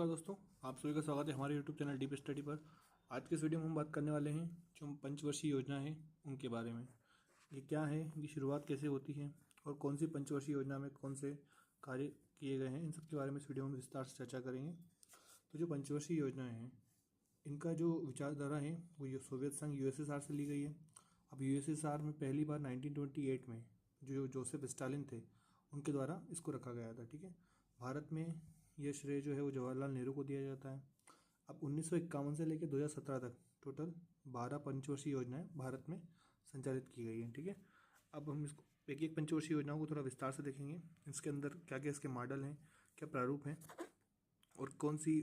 नमस्कार दोस्तों, आप सभी का स्वागत है हमारे यूट्यूब चैनल डीप स्टडी पर। आज के इस वीडियो में हम बात करने वाले हैं जो पंचवर्षीय योजना है उनके बारे में। ये क्या है, इनकी शुरुआत कैसे होती है और कौन सी पंचवर्षीय योजना में कौन से कार्य किए गए हैं, इन सब के बारे में इस वीडियो में विस्तार से चर्चा करेंगे। तो जो पंचवर्षीय योजनाएँ हैं, इनका जो विचारधारा है वो सोवियत संघ यूएसएसआर से ली गई है। अब यूएसएसआर में पहली बार 1928 में जो जोसेफ स्टालिन थे उनके द्वारा इसको रखा गया था। ठीक है, भारत में ये श्रेय जो है वो जवाहरलाल नेहरू को दिया जाता है। अब 1951 से लेकर 2017 तक टोटल 12 पंचवर्षीय योजनाएं भारत में संचालित की गई हैं। ठीक है, अब हम इसको एक एक पंचवर्षीय योजनाओं को थोड़ा विस्तार से देखेंगे। इसके अंदर क्या क्या इसके मॉडल हैं, क्या प्रारूप हैं और कौन सी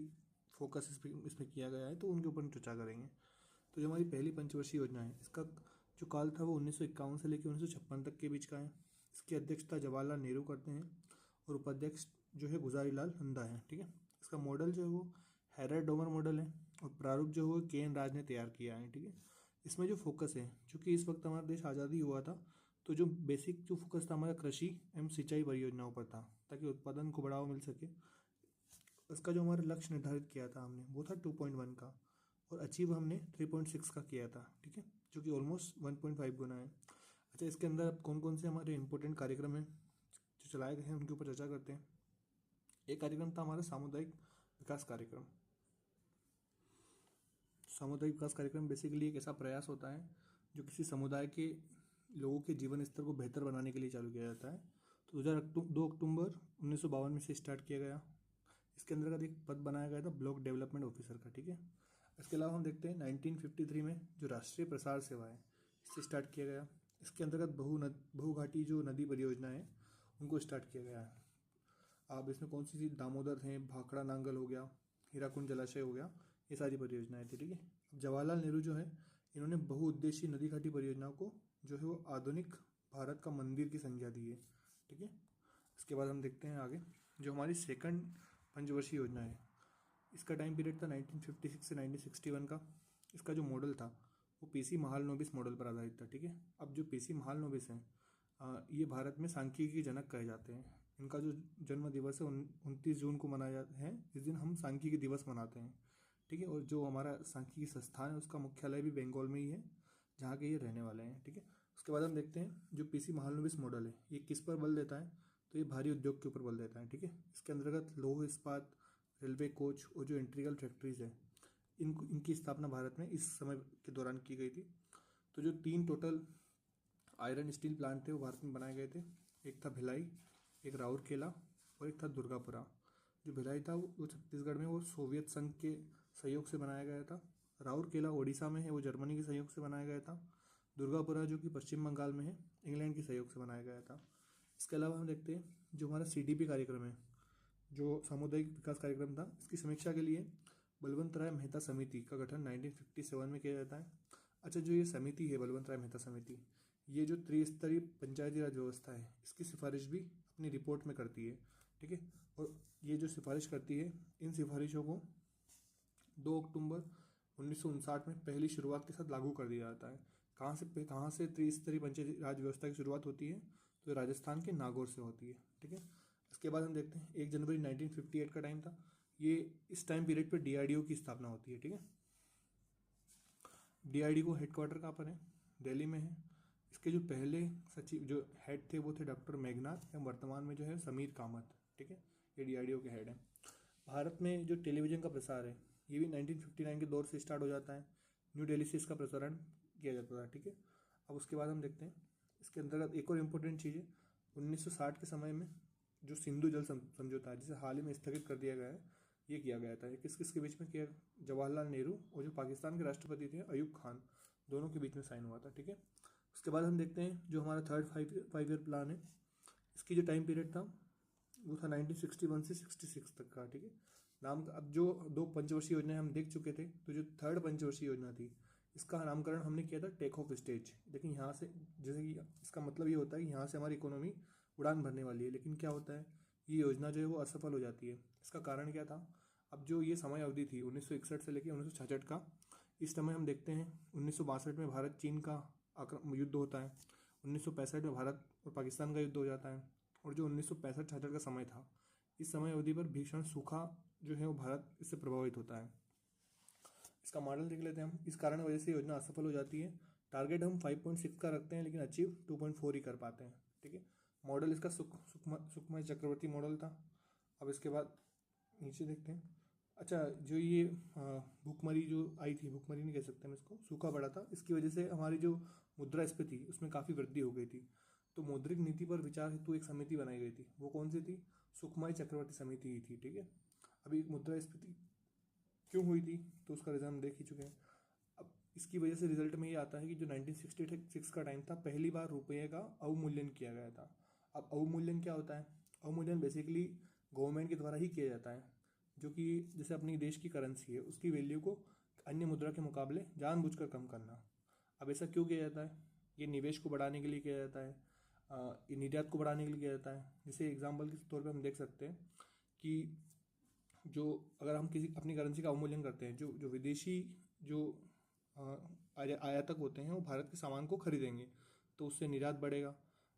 फोकस इसमें किया गया है, तो उनके ऊपर हम चर्चा करेंगे। तो जो हमारी पहली पंचवर्षीय योजना है, इसका जो काल था वो 1951 से लेकर 1956 तक के बीच का है। इसकी अध्यक्षता जवाहरलाल नेहरू करते हैं और उपाध्यक्ष जो है गुजारीलाल नंदा है। ठीक है, इसका मॉडल जो है वो हैरर डोमर मॉडल है और प्रारूप जो है वो के.एन. राज ने तैयार किया है। ठीक है, इसमें जो फोकस है, चूँकि इस वक्त हमारा देश आज़ादी हुआ था, तो जो बेसिक जो फोकस था हमारा कृषि एवं सिंचाई परियोजनाओं पर था ताकि उत्पादन को बढ़ावा मिल सके। इसका जो हमारा लक्ष्य निर्धारित किया था हमने वो था 2.1 का और अचीव हमने 3.6 का किया था। ठीक है, जो कि ऑलमोस्ट 1.5 गुना है। अच्छा, इसके अंदर अब कौन कौन से हमारे इंपॉर्टेंट कार्यक्रम हैं जो चलाए गए हैं उनके ऊपर चर्चा करते हैं। एक कार्यक्रम था हमारा सामुदायिक विकास कार्यक्रम। सामुदायिक विकास कार्यक्रम बेसिकली एक ऐसा प्रयास होता है जो किसी समुदाय के लोगों के जीवन स्तर को बेहतर बनाने के लिए चालू किया जाता है। तो 2 अक्टूबर 1952 में से स्टार्ट किया गया। इसके अंतर्गत एक पद बनाया गया था ब्लॉक डेवलपमेंट ऑफिसर का। ठीक है, इसके अलावा हम देखते हैं 1953 में जो राष्ट्रीय प्रसार सेवा है इससे स्टार्ट किया गया। इसके अंतर्गत बहुघाटी जो नदी परियोजना है उनको स्टार्ट किया गया है। अब इसमें कौन सी चीज़, दामोदर हैं, भाखड़ा नांगल हो गया, हीराकुंड जलाशय हो गया, ये सारी परियोजनाएं थी। ठीक है, अब जवाहरलाल नेहरू जो है इन्होंने बहुउद्देशीय नदी घाटी परियोजनाओं को जो है वो आधुनिक भारत का मंदिर की संज्ञा दी है। ठीक है, इसके बाद हम देखते हैं आगे जो हमारी सेकंड पंचवर्षीय योजना है। इसका टाइम पीरियड था 1956 से 1961 का। इसका जो मॉडल था वो पीसी महालनोबिस मॉडल पर आधारित था। ठीक है, अब जो पीसी महालनोबिस हैं ये भारत में सांख्यिकी के जनक कहे जाते हैं। इनका जो जन्म दिवस है 29 जून को मनाया जाता है। इस दिन हम सांख्यिकी दिवस मनाते हैं। ठीक है, और जो हमारा सांख्यिकी संस्थान है उसका मुख्यालय भी बंगाल में ही है जहाँ के ये रहने वाले हैं। ठीक है, उसके बाद हम देखते हैं जो पीसी महालनोबिस मॉडल है ये किस पर बल देता है, तो ये भारी उद्योग के ऊपर बल देता है। ठीक है, इसके अंतर्गत लौह इस्पात, रेलवे कोच और जो इंटीग्रल फैक्ट्रीज है इनकी स्थापना भारत में इस समय के दौरान की गई थी। तो जो 3 टोटल आयरन स्टील प्लांट थे वो भारत में बनाए गए थे। एक था भिलाई, एक राउरकेला और एक था दुर्गापुरा। जो भिलाई था वो छत्तीसगढ़ में वो सोवियत संघ के सहयोग से बनाया गया था। राउरकेला ओडिशा में है, वो जर्मनी के सहयोग से बनाया गया था। दुर्गापुरा जो कि पश्चिम बंगाल में है, इंग्लैंड के सहयोग से बनाया गया था। इसके अलावा हम देखते हैं जो हमारा CDP कार्यक्रम है, जो सामुदायिक विकास कार्यक्रम था, इसकी समीक्षा के लिए बलवंत राय मेहता समिति का गठन 1957 में किया जाता है। अच्छा, जो ये समिति है बलवंत राय मेहता समिति, ये जो त्रिस्तरीय पंचायती राज व्यवस्था है इसकी सिफारिश भी अपनी रिपोर्ट में करती है। ठीक है, और ये जो सिफारिश करती है इन सिफारिशों को 2 अक्टूबर 1959 में पहली शुरुआत के साथ लागू कर दिया जाता है। कहाँ से त्रिस्तरीय पंचायती राज व्यवस्था की शुरुआत होती है, तो राजस्थान के नागौर से होती है। ठीक है, इसके बाद हम देखते हैं 1 जनवरी 1958 का टाइम था। ये इस टाइम पीरियड पर DRDO की स्थापना होती है। ठीक है, DRDO को हेडक्वार्टर कहाँ पर है, दिल्ली में है। इसके जो पहले सचिव जो हेड थे वो थे डॉक्टर मेघनाथ, एवं वर्तमान में जो है समीर कामत। ठीक है, ये DRDO के हेड हैं। भारत में जो टेलीविज़न का प्रसार है ये भी 1959 के दौर से स्टार्ट हो जाता है। न्यू दिल्ली से इसका प्रसारण किया जाता था। ठीक है, अब उसके बाद हम देखते हैं इसके अंतर्गत एक और इम्पोर्टेंट चीज़ है। 1960 के समय में जो सिंधु जल समझौता है जिसे हाल ही में स्थगित कर दिया गया है, ये किया गया था। किस किस के बीच में किया, जवाहरलाल नेहरू और जो पाकिस्तान के राष्ट्रपति थे अयूब खान, दोनों के बीच में साइन हुआ था। ठीक है, उसके बाद हम देखते हैं जो हमारा थर्ड 5 ईयर प्लान है, इसकी जो टाइम पीरियड था वो था 1961 से 66 तक का। ठीक है, नाम अब जो 2 पंचवर्षीय योजनाएं हम देख चुके थे, तो जो थर्ड पंचवर्षीय योजना थी इसका नामकरण हमने किया था टेक ऑफ स्टेज। लेकिन यहाँ से जैसे कि इसका मतलब ये होता है कि यहाँ से हमारी इकोनॉमी उड़ान भरने वाली है, लेकिन क्या होता है ये योजना जो है वो असफल हो जाती है। इसका कारण क्या था, अब जो ये समय अवधि थी 1961 से लेकर 1966 का, इस समय हम देखते हैं 1962 में भारत चीन का युद्ध होता है, 1965 में भारत और पाकिस्तान का युद्ध हो जाता है, और जो 1965-66 का समय था इस समय अवधि पर भीषण सूखा जो है वो भारत इससे प्रभावित होता है। इसका मॉडल देख लेते हैं हम। इस कारण वजह से योजना असफल हो जाती है। टारगेट हम 5.6 का रखते हैं लेकिन अचीव 2.4 ही कर पाते हैं। ठीक है, मॉडल इसका सुखमय चक्रवर्ती मॉडल था। अब इसके बाद नीचे देखते हैं। अच्छा, जो ये भूखमरी जो आई थी, भूखमरी नहीं कह सकते हम इसको, सूखा पड़ा था, इसकी वजह से हमारी जो मुद्रास्फीति उसमें काफ़ी वृद्धि हो गई थी। तो मौद्रिक नीति पर विचार हेतु एक समिति बनाई गई थी। वो कौन सी थी? सुखमय चक्रवर्ती समिति ही थी। ठीक है, अभी मुद्रास्फीति क्यों हुई थी तो उसका रीज़न हम देख ही चुके हैं। अब इसकी वजह से रिजल्ट में ये आता है कि जो 1966 का टाइम था, पहली बार रुपये का अवमूल्यन किया गया था। अब अवमूल्यन क्या होता है? अवमूल्यन बेसिकली गवर्नमेंट के द्वारा ही किया जाता है, जो कि जैसे अपनी देश की करेंसी है उसकी वैल्यू को अन्य मुद्रा के मुकाबले जानबूझकर कम करना। अब ऐसा क्यों किया जाता है? ये निवेश को बढ़ाने के लिए किया जाता है, ये निर्यात को बढ़ाने के लिए किया जाता है। जैसे एग्जाम्पल के तौर पर हम देख सकते हैं कि जो अगर हम किसी अपनी करेंसी का अवमूल्यन करते हैं, जो जो विदेशी जो आयातक होते हैं वो भारत के सामान को खरीदेंगे, तो उससे निर्यात बढ़ेगा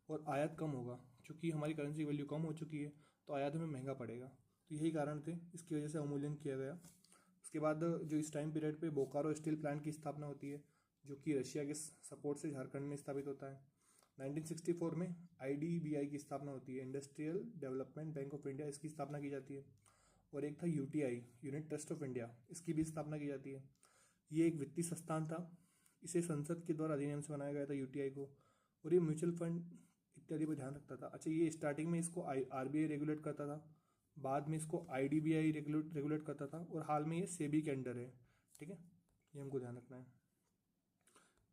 और आयात कम होगा। चूँकि हमारी करेंसी की वैल्यू कम हो चुकी है तो आयात हमें महंगा पड़ेगा। तो यही कारण थे, इसकी वजह से अवमूल्यन किया गया। उसके बाद जो इस टाइम पीरियड पे बोकारो स्टील प्लांट की स्थापना होती है, जो कि रशिया के सपोर्ट से झारखंड में स्थापित होता है। 1964 में IDBI की स्थापना होती है, industrial development bank of India, इसकी स्थापना की जाती है। और एक था UTI, unit trust of India, इसकी भी स्थापना की जाती है। ये एक वित्तीय संस्थान था, इसे संसद के द्वारा अधिनियम से बनाया गया था UTI को, और ये म्यूचुअल फंड इत्यादि पर ध्यान रखता था। अच्छा, ये स्टार्टिंग में इसको RBI रेगुलेट करता था, बाद में इसको IDBI रेगुलेट करता था, और हाल में ये सेबी के अंडर है। ठीक है, ये हमको ध्यान रखना है।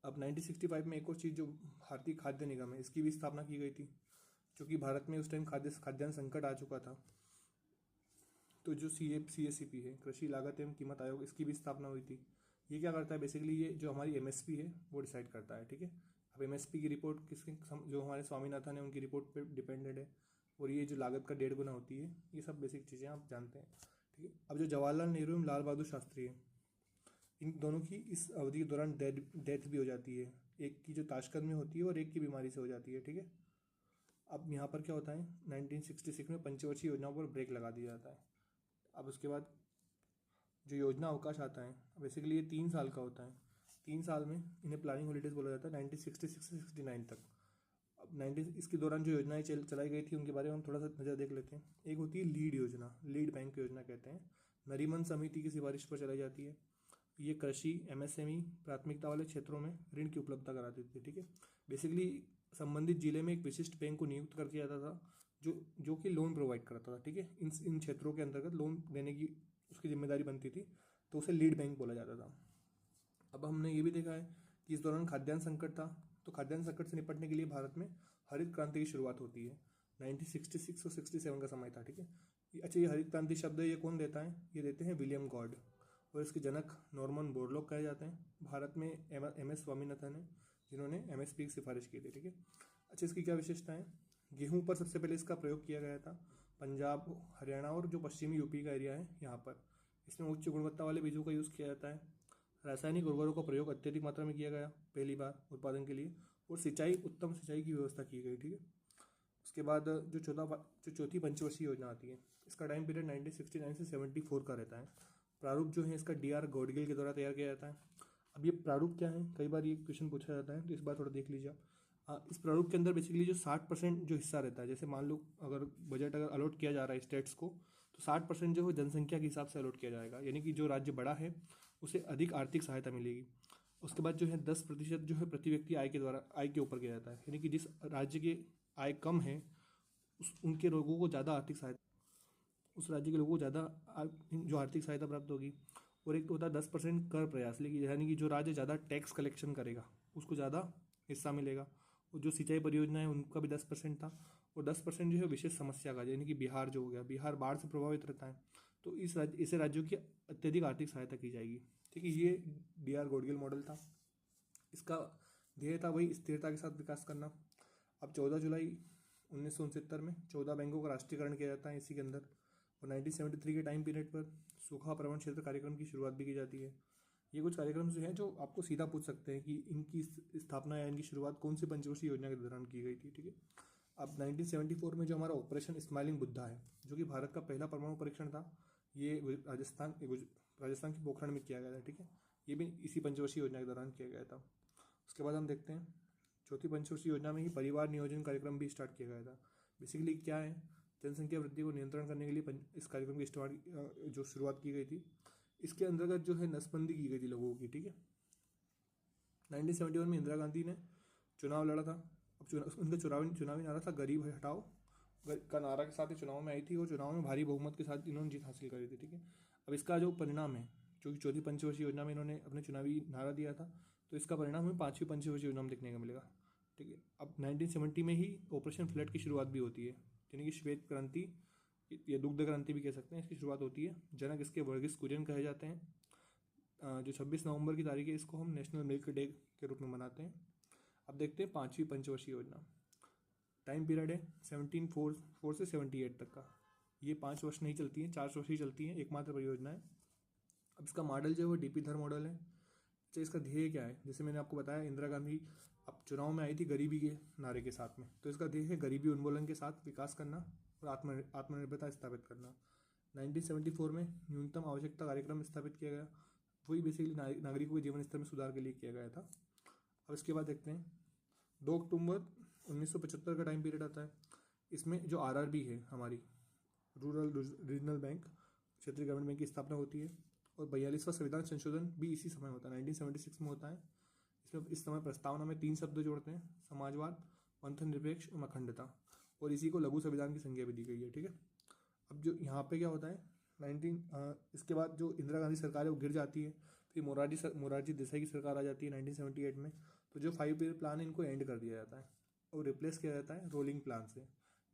अब 1965 में एक और चीज़, जो भारतीय खाद्य निगम है, इसकी भी स्थापना की गई थी, क्योंकि भारत में उस टाइम खाद्यान्न संकट आ चुका था। तो जो CACP है, कृषि लागत एवं कीमत आयोग, इसकी भी स्थापना हुई थी। ये क्या करता है? बेसिकली ये जो हमारी MSP है वो डिसाइड करता है। ठीक है, अब MSP की रिपोर्ट किसकी? जो हमारे स्वामीनाथन है उनकी रिपोर्ट पे डिपेंडेड है, और ये जो लागत का 1.5 गुना होती है, ये सब बेसिक चीज़ें आप जानते हैं। ठीक है, अब जो जवाहरलाल नेहरू एवं लाल बहादुर शास्त्री है, इन दोनों की इस अवधि के दौरान डेथ भी हो जाती है। एक की जो ताशकंद में होती है और एक की बीमारी से हो जाती है। ठीक है, अब यहाँ पर क्या होता है, 1966 में पंचवर्षीय योजनाओं पर ब्रेक लगा दिया जाता है। अब उसके बाद जो योजना अवकाश आता है, बेसिकली ये 3 साल का होता है। 3 साल में इन्हें प्लानिंग हॉलीडेज बोला जाता है, 1966 से 69 तक। अब इसके दौरान जो योजनाएं चलाई गई थी उनके बारे में हम थोड़ा सा नज़र देख लेते हैं। एक होती है लीड योजना, लीड बैंक योजना कहते हैं, नरीमन समिति की सिफारिश पर चलाई जाती है। ये कृषि MSME प्राथमिकता वाले क्षेत्रों में ऋण की उपलब्धता कराती थी। ठीक है, बेसिकली संबंधित जिले में एक विशिष्ट बैंक को नियुक्त कर दिया जाता था, जो कि लोन प्रोवाइड करता था। ठीक है, इन क्षेत्रों के अंतर्गत लोन देने की उसकी जिम्मेदारी बनती थी, तो उसे लीड बैंक बोला जाता था। अब हमने ये भी देखा है कि इस दौरान खाद्यान्न संकट था, तो खाद्यान्न संकट से निपटने के लिए भारत में हरित क्रांति की शुरुआत होती है। 1966 और 67 का समय था। ठीक है, अच्छा, ये हरित क्रांति शब्द ये कौन देता है? ये देते हैं विलियम गॉड, और इसके जनक नॉर्मन बोरलॉग कहे जाते हैं। भारत में MS स्वामीनाथन है, जिन्होंने MSP की सिफारिश की थी। ठीक है, अच्छा, इसकी क्या विशेषता है? गेहूं पर सबसे पहले इसका प्रयोग किया गया था, पंजाब, हरियाणा और जो पश्चिमी UP का एरिया है यहाँ पर। इसमें उच्च गुणवत्ता वाले बीजों का यूज़ किया जाता है। रासायनिक उर्वरकों का प्रयोग अत्यधिक मात्रा में किया गया पहली बार उत्पादन के लिए, और उत्तम सिंचाई की व्यवस्था की गई। ठीक है, उसके बाद जो चौथी पंचवर्षीय योजना आती है, इसका टाइम पीरियड 1969 से 74 का रहता है। प्रारूप जो है इसका DR गॉडगिल के द्वारा तैयार किया जाता है। अब ये प्रारूप क्या है, कई बार ये क्वेश्चन पूछा जाता है, तो इस बार थोड़ा देख लीजिए आप। इस प्रारूप के अंदर बेसिकली जो 60% जो हिस्सा रहता है, जैसे मान लो अगर बजट अगर अलॉट किया जा रहा है स्टेट्स को, तो 60% जो है जनसंख्या के हिसाब से अलॉट किया जाएगा, यानी कि जो राज्य बड़ा है उसे अधिक आर्थिक सहायता मिलेगी। उसके बाद जो है 10% जो है प्रति व्यक्ति आय के ऊपर किया जाता है, यानी कि जिस राज्य की आय कम है उनके लोगों को ज़्यादा आर्थिक सहायता, उस राज्य के लोगों को ज़्यादा जो आर्थिक सहायता प्राप्त होगी। और एक तो होता है 10% कर प्रयास, लेकिन यानी कि जो राज्य ज़्यादा टैक्स कलेक्शन करेगा उसको ज़्यादा हिस्सा मिलेगा। और जो सिंचाई परियोजना है उनका भी 10% था, और 10% जो है विशेष समस्या का, यानी कि बिहार जो हो गया, बिहार बाढ़ से प्रभावित रहता है, तो ऐसे राज्यों की अत्यधिक आर्थिक सहायता की जाएगी। ठीक है, ये DR गॉडगिल मॉडल था। इसका ध्येय था वही स्थिरता के साथ विकास करना। अब 14 जुलाई 1969 में 14 बैंकों का राष्ट्रीयकरण किया जाता है इसी के अंदर, और 1973 के टाइम पीरियड पर सूखा प्रवण क्षेत्र कार्यक्रम की शुरुआत भी की जाती है। ये कुछ कार्यक्रम जो हैं जो आपको सीधा पूछ सकते हैं कि इनकी स्थापना या इनकी शुरुआत कौन सी पंचवर्षीय योजना के दौरान की गई थी। ठीक है, अब 1974 में जो हमारा ऑपरेशन स्माइलिंग बुद्धा है, जो कि भारत का पहला परमाणु परीक्षण था, ये राजस्थान के पोखरण में किया गया था, ठीक है। ये भी इसी पंचवर्षीय योजना के दौरान किया गया था। उसके बाद हम देखते हैं चौथी पंचवर्षीय योजना में ही परिवार नियोजन कार्यक्रम भी स्टार्ट किया गया था। बेसिकली क्या है, जनसंख्या वृद्धि को नियंत्रण करने के लिए इस कार्यक्रम की जो शुरुआत की गई थी। इसके अंतर्गत जो है नसबंदी की गई थी लोगों की, ठीक है। 1971 में इंदिरा गांधी ने चुनाव लड़ा था। अब उनका चुनावी नारा था गरीब हटाओ का नारा के साथ ही चुनाव में आई थी और चुनाव में भारी बहुमत के साथ इन्होंने जीत हासिल करी थी, ठीक है। अब इसका जो परिणाम है, जो कि चौथी पंचवर्षीय योजना में इन्होंने अपने चुनावी नारा दिया था, तो इसका परिणाम हमें पाँचवीं पंचवर्षीय योजना में देखने को मिलेगा, ठीक है। अब 1970 में ही ऑपरेशन फ्लड की शुरुआत भी होती है, यानी कि श्वेत क्रांति या दुग्ध क्रांति भी कह सकते हैं, इसकी शुरुआत होती है। जनक इसके वर्गीस कुरियन कहे जाते हैं। जो 26 नवंबर की तारीख है, इसको हम नेशनल मिल्क डे के रूप में मनाते हैं। अब देखते हैं पाँचवीं पंचवर्षीय योजना। टाइम पीरियड है 1704 से 78 तक का। ये 5 वर्ष नहीं चलती हैं, 4 वर्ष ही चलती हैं, एकमात्र परियोजना है। अब इसका मॉडल जो है वो डीपी धर मॉडल है। अच्छा, इसका ध्येय क्या है? जैसे मैंने आपको बताया, इंदिरा गांधी अब चुनाव में आई थी गरीबी के नारे के साथ में, तो इसका ध्येय है गरीबी उन्मूलन के साथ विकास करना और आत्मनिर्भरता स्थापित करना। 1974 में न्यूनतम आवश्यकता कार्यक्रम स्थापित किया गया, वही बेसिकली नागरिकों के जीवन स्तर में सुधार के लिए किया गया था। अब इसके बाद देखते हैं 2 अक्टूबर 1975 का टाइम पीरियड आता है। इसमें जो आरआरबी है हमारी रूरल रीजनल बैंक, क्षेत्रीय ग्रामीण बैंक की स्थापना होती है और 42वां संविधान संशोधन भी इसी समय होता है, 1976 में होता है। इसमें इस समय प्रस्तावना में 3 शब्द जोड़ते हैं, समाजवाद, पंथ निरपेक्ष और अखंडता, और इसी को लघु संविधान की संज्ञा भी दी गई है, ठीक है। अब जो यहाँ पे क्या होता है, इसके बाद जो इंदिरा गांधी सरकार है वो गिर जाती है, फिर मोरारजी देसाई की सरकार आ जाती है 1978 में। तो जो 5 ईयर प्लान है इनको एंड कर दिया जाता है और रिप्लेस किया जाता है रोलिंग प्लान से।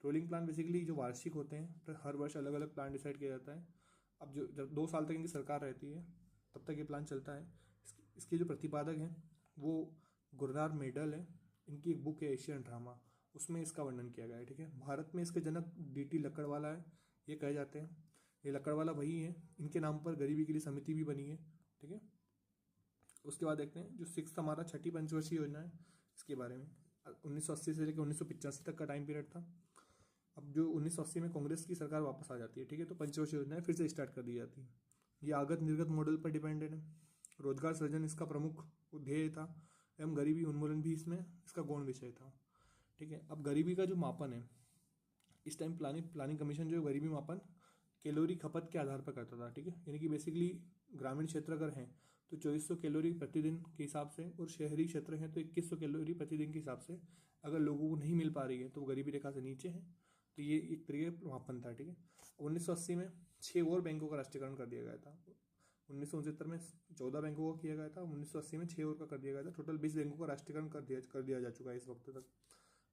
रोलिंग प्लान बेसिकली जो वार्षिक होते हैं, तो हर वर्ष अलग अलग प्लान डिसाइड किया जाता है। अब जब 2 साल तक इनकी सरकार रहती है तब तक ये प्लान चलता है। इसके जो प्रतिपादक हैं वो गुरनार मेडल है, इनकी एक बुक है एशियन ड्रामा, उसमें इसका वर्णन किया गया है, ठीक है। भारत में इसके जनक डीटी लक्कड़वाला है, ये कहे जाते हैं। ये लक्कड़वाला वही है, इनके नाम पर गरीबी के लिए समिति भी बनी है, ठीक है। उसके बाद देखते हैं जो 6 हमारा छठी पंचवर्षीय योजना है, इसके बारे में 1980 से लेकर 1985 तक का टाइम पीरियड था। अब जो 1980 में कांग्रेस की सरकार वापस आ जाती है, ठीक है, तो पंचवर्षीय योजना फिर से स्टार्ट कर दी जाती है। ये आगत निर्गत मॉडल पर डिपेंडेड है। रोजगार सृजन इसका प्रमुख ध्येय था एवं गरीबी उन्मूलन भी इसमें इसका गौण विषय था, ठीक है। अब गरीबी का जो मापन है, इस टाइम प्लानिंग कमीशन जो गरीबी मापन कैलोरी खपत के आधार पर करता था, ठीक है। यानी कि बेसिकली ग्रामीण क्षेत्र अगर हैं तो 2400 कैलोरी प्रतिदिन के हिसाब से, और शहरी क्षेत्र हैं तो 2100 कैलोरी प्रतिदिन के हिसाब से। अगर लोगों को नहीं मिल पा रही है तो वो गरीबी रेखा से नीचे है, तो ये एक तरीके का मापन था, ठीक है। 1980 में 6 और बैंकों का राष्ट्रीयकरण कर दिया गया था। 1969 में 14 बैंकों का किया गया था, 1980 में 6 और का कर दिया गया था। टोटल 20 बैंकों का राष्ट्रीयकरण कर दिया जा चुका है इस वक्त तक।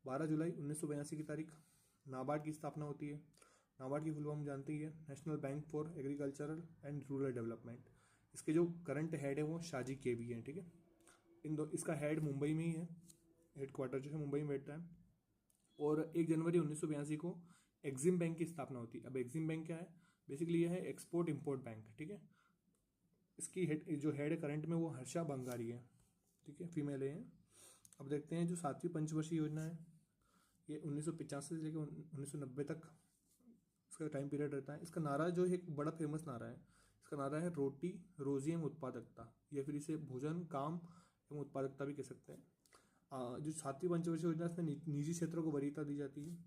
12 जुलाई 1982 की तारीख नाबार्ड की स्थापना होती है। नाबार्ड की फुल फॉर्म जानते ही है, national bank for agricultural and rural development. इसके जो करंट हेड है वो शाजी केवी हैं, ठीक है। इसका हेड मुंबई में ही है, हेडक्वार्टर जो है मुंबई में बैठता है। और 1 जनवरी 1982 को एक्सिम बैंक की स्थापना होती है। अब एक्सिम बैंक क्या है, बेसिकली ये है एक्सपोर्ट इम्पोर्ट बैंक, ठीक है। इसकी जो हेड है करंट में वो हर्षा बंगारी है, ठीक है, फीमेल है। अब देखते हैं जो 7वीं पंचवर्षीय योजना है, ये 1985 से लेकर 1990 तक इसका टाइम पीरियड रहता है। इसका नारा जो है एक बड़ा फेमस नारा है, इसका नारा है रोटी रोजी एवं उत्पादकता, या फिर इसे भोजन काम एवं उत्पादकता भी कह सकते हैं। जो 7वीं पंचवर्षीय योजना इसमें निजी क्षेत्रों को वरीयता दी जाती है।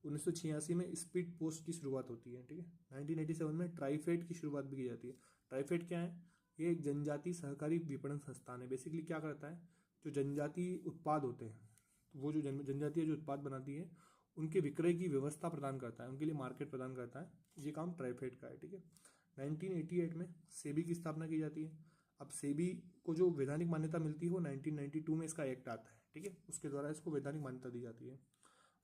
1986 में स्पीड पोस्ट की शुरुआत होती है, ठीक है। 1987 में ट्राइफेड की शुरुआत भी की जाती है। ट्राइफेड क्या है, ये एक जनजाति सहकारी विपणन संस्थान है। बेसिकली क्या करता है, जो जनजाति उत्पाद होते हैं, वो जो जनजाति जो उत्पाद बनाती है उनके विक्रय की व्यवस्था प्रदान करता है, उनके लिए मार्केट प्रदान करता है। ये काम ट्राइफेड का है, ठीक है। 1988 में सेबी की स्थापना की जाती है। अब सेबी को जो वैधानिक मान्यता मिलती है वो 1992 में इसका एक्ट आता है, ठीक है, उसके द्वारा इसको वैधानिक मान्यता दी जाती है।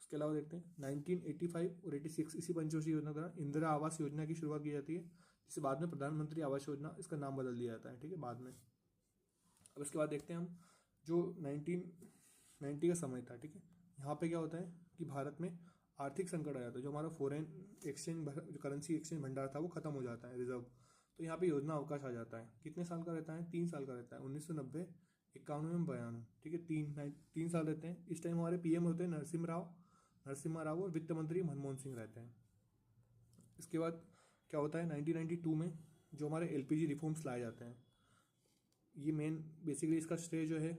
उसके अलावा देखते हैं 1985 और 86 इसी पंचवर्षीय योजना द्वारा इंदिरा आवास योजना की शुरुआत की जाती है, जिसे बाद में प्रधानमंत्री आवास योजना इसका नाम बदल दिया जाता है, ठीक है, बाद में। अब इसके बाद देखते हैं हम जो 1990 का समय था, ठीक है। यहाँ पे क्या होता है कि भारत में आर्थिक संकट आ जाता है, जो हमारा फॉरेन एक्सचेंज जो करेंसी एक्सचेंज भंडार था वो खत्म हो जाता है, रिजर्व। तो यहाँ पे योजना अवकाश आ जाता है। कितने साल का रहता है? 3 साल का रहता है, 1990, 91 में 92, ठीक है, 3 साल रहते हैं। इस टाइम हमारे पीएम होते हैं नरसिम्हा राव और वित्त मंत्री मनमोहन सिंह रहते हैं। इसके बाद क्या होता है 1992 में जो हमारे एलपीजी रिफॉर्म्स लाए जाते हैं, ये मेन बेसिकली इसका श्रेय जो है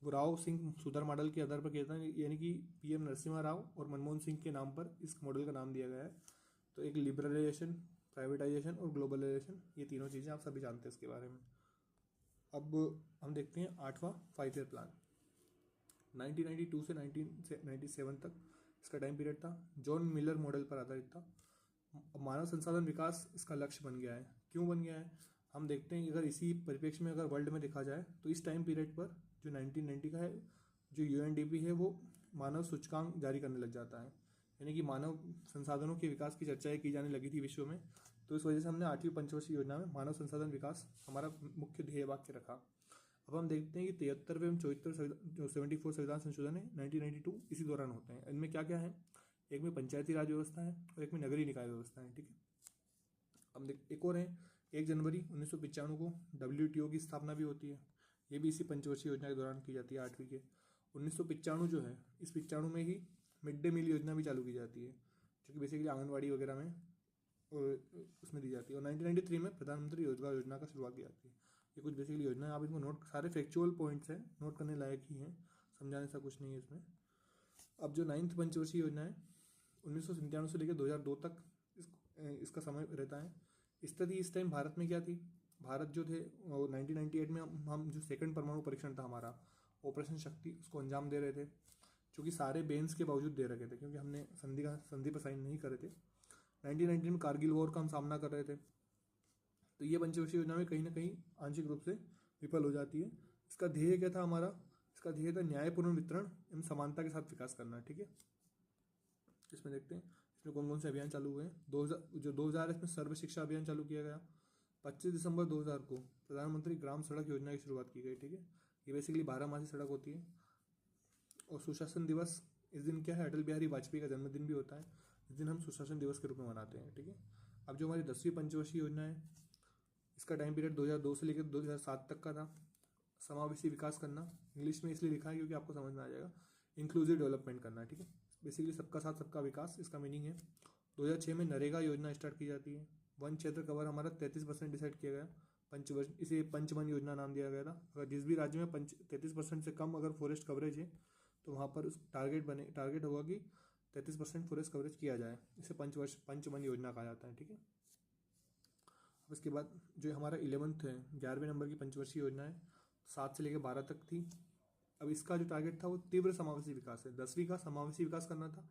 वो राव सिंह सुधर मॉडल के आधार पर किया था, यानी कि पीएम नरसिम्हा राव और मनमोहन सिंह के नाम पर इस मॉडल का नाम दिया गया है। तो एक लिबरलाइजेशन, प्राइवेटाइजेशन और ग्लोबलाइजेशन, ये तीनों चीज़ें आप सभी जानते हैं इसके बारे में। अब हम देखते हैं 8वां 5 ईयर प्लान। 1992 से 1997 तक इसका टाइम पीरियड था। जॉन मिलर मॉडल पर आधारित था। मानव संसाधन विकास इसका लक्ष्य बन गया है। क्यों बन गया है हम देखते हैं। अगर इसी परिप्रेक्ष्य में अगर वर्ल्ड में देखा जाए तो इस टाइम पीरियड पर जो 1990 का है, जो यूएनडीपी है वो मानव सूचकांक जारी करने लग जाता है, यानी कि मानव संसाधनों के विकास की चर्चाएं की जाने लगी थी विश्व में। तो इस वजह से हमने 8वीं पंचवर्षीय योजना में मानव संसाधन विकास हमारा मुख्य ध्येय वाक्य रखा। अब हम देखते हैं कि 73वें एवं 74 संविधान संशोधन है 1992 इसी दौरान होते हैं। इनमें क्या क्या है, एक में पंचायती राज व्यवस्था है और एक में नगरीय निकाय व्यवस्था है। ठीक है, अब एक और है 1 जनवरी 1995 को WTO की स्थापना भी होती है। ये भी इसी पंचवर्षीय योजना के दौरान की जाती है 8वीं के। 1995 जो है, इस 95 में ही मिड डे मील योजना भी चालू की जाती है, जो कि बेसिकली आंगनबाड़ी वगैरह में और उसमें दी जाती है। और 1993 में प्रधानमंत्री रोजगार योजना का शुरुआत की जाती है। ये कुछ बेसिकली योजना है, आप इनको नोट, सारे फैक्चुअल पॉइंट्स हैं, नोट करने लायक ही हैं, समझाने सा कुछ नहीं है इसमें। अब जो 9वीं पंचवर्षीय योजना है 1997 से लेकर 2002 तक इसका समय रहता है। स्थिति इस टाइम भारत में क्या थी, भारत जो थे 1998 में हम जो सेकंड परमाणु परीक्षण था हमारा ऑपरेशन शक्ति, उसको अंजाम दे रहे थे, जो कि सारे बेंस के बावजूद दे रखे थे क्योंकि हमने संधि पर साइन नहीं करे थे। 1990 में कारगिल वॉर का हम सामना कर रहे थे। तो ये पंचवर्षीय योजना में कहीं ना कहीं आंशिक रूप से विफल हो जाती है। इसका ध्येय क्या था हमारा, इसका ध्येय था न्यायपूर्ण वितरण एवं समानता के साथ विकास करना। ठीक है, इसमें देखते हैं इसमें कौन कौन से अभियान चालू हुए हैं। 2000 इसमें सर्व शिक्षा अभियान चालू किया गया। 25 दिसंबर 2000 को प्रधानमंत्री ग्राम सड़क योजना की शुरुआत की गई। ठीक है, ये बेसिकली 12 सड़क होती है। और सुशासन दिवस, इस दिन क्या है, अटल बिहारी वाजपेयी का जन्मदिन भी होता है। इस दिन हम सुशासन दिवस के रूप में मनाते हैं। ठीक है, अब जो हमारी 10वीं पंचवर्षीय योजना है, इसका टाइम पीरियड 2002 से लेकर 2007 तक का था। समावेशी विकास करना, इंग्लिश में इसलिए लिखा है क्योंकि आपको समझ में आ जाएगा, इंक्लूसिव डेवलपमेंट करना। ठीक है, बेसिकली सबका साथ सबका विकास इसका मीनिंग है। 2006 में नरेगा योजना स्टार्ट की जाती है। वन क्षेत्र कवर हमारा 33% डिसाइड किया गया। पंचवर्ष, इसे पंचवन योजना नाम दिया गया था। अगर जिस भी राज्य में 33% से कम अगर फॉरेस्ट कवरेज है तो वहाँ पर टारगेट होगा कि 33% फॉरेस्ट कवरेज किया जाए। इसे पंचवन योजना कहा जाता है। ठीक है, अब इसके बाद जो हमारा 11th है, 11वें नंबर की पंचवर्षीय योजना है, 7 से लेकर 12 तक थी। अब इसका जो टारगेट था वो तीव्र समावेशी विकास है। 10वीं का समावेशी विकास करना था,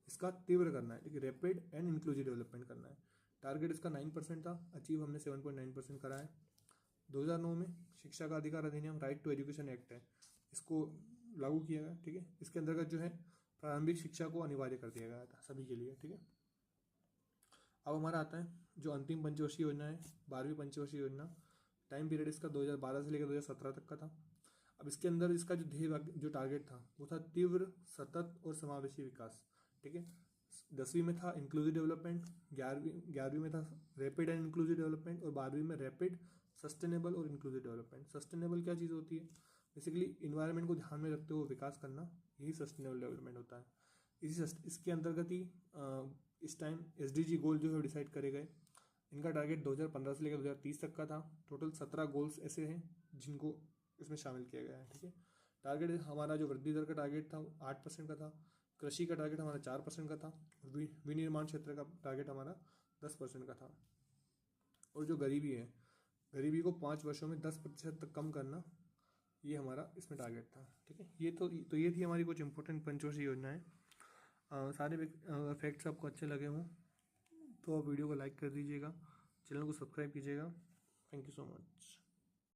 इसका तीव्र करना है, लेकिन रैपिड एंड इंक्लूसिव डेवलपमेंट करना है। टारगेट इसका 9% था, अचीव हमने 7.9% करा है। 2009 में शिक्षा का अधिकार अधिनियम, राइट टू एजुकेशन एक्ट है, इसको लागू किया गया। ठीक है, इसके अंतर्गत जो है प्रारंभिक शिक्षा को अनिवार्य कर दिया गया था सभी के लिए। ठीक है, अब हमारा आता है जो अंतिम पंचवर्षीय योजना है, 12वीं पंचवर्षीय योजना। टाइम पीरियड इसका 2012 से लेकर 2017 तक का था। अब इसके अंदर इसका जो ध्येय जो टारगेट था वो था तीव्र, सतत और समावेशी विकास। ठीक है, 10वीं में था इंक्लूसिव डेवलपमेंट, 11वीं में था रैपिड एंड इंक्लूसिव डेवलपमेंट, और 12वीं में रैपिड, सस्टेनेबल और इंक्लूसिव डेवलपमेंट। सस्टेनेबल क्या चीज़ होती है, बेसिकली इन्वायरमेंट को ध्यान में रखते हुए विकास करना, यही सस्टेनेबल डेवलपमेंट होता है। इसके अंतर्गत ही इस टाइम SDG गोल जो है डिसाइड करे गए। इनका टारगेट 2015 से लेकर 2030 तक का था। टोटल 17 गोल्स ऐसे हैं जिनको इसमें शामिल किया गया है। ठीक है, टारगेट हमारा जो वृद्धि दर का टारगेट था 8% का था। कृषि का टारगेट हमारा 4% का था। विनिर्माण क्षेत्र का टारगेट हमारा 10% का था। और जो गरीबी है, गरीबी को 5 वर्षों में 10% तक कम करना, ये हमारा इसमें टारगेट था। ठीक है, ये थी हमारी कुछ इंपॉर्टेंट पंचवर्षीय योजनाएं। सारे फैक्ट्स आपको अच्छे लगे हों तो आप वीडियो को लाइक कर दीजिएगा, चैनल को सब्सक्राइब कीजिएगा। Thank you so much.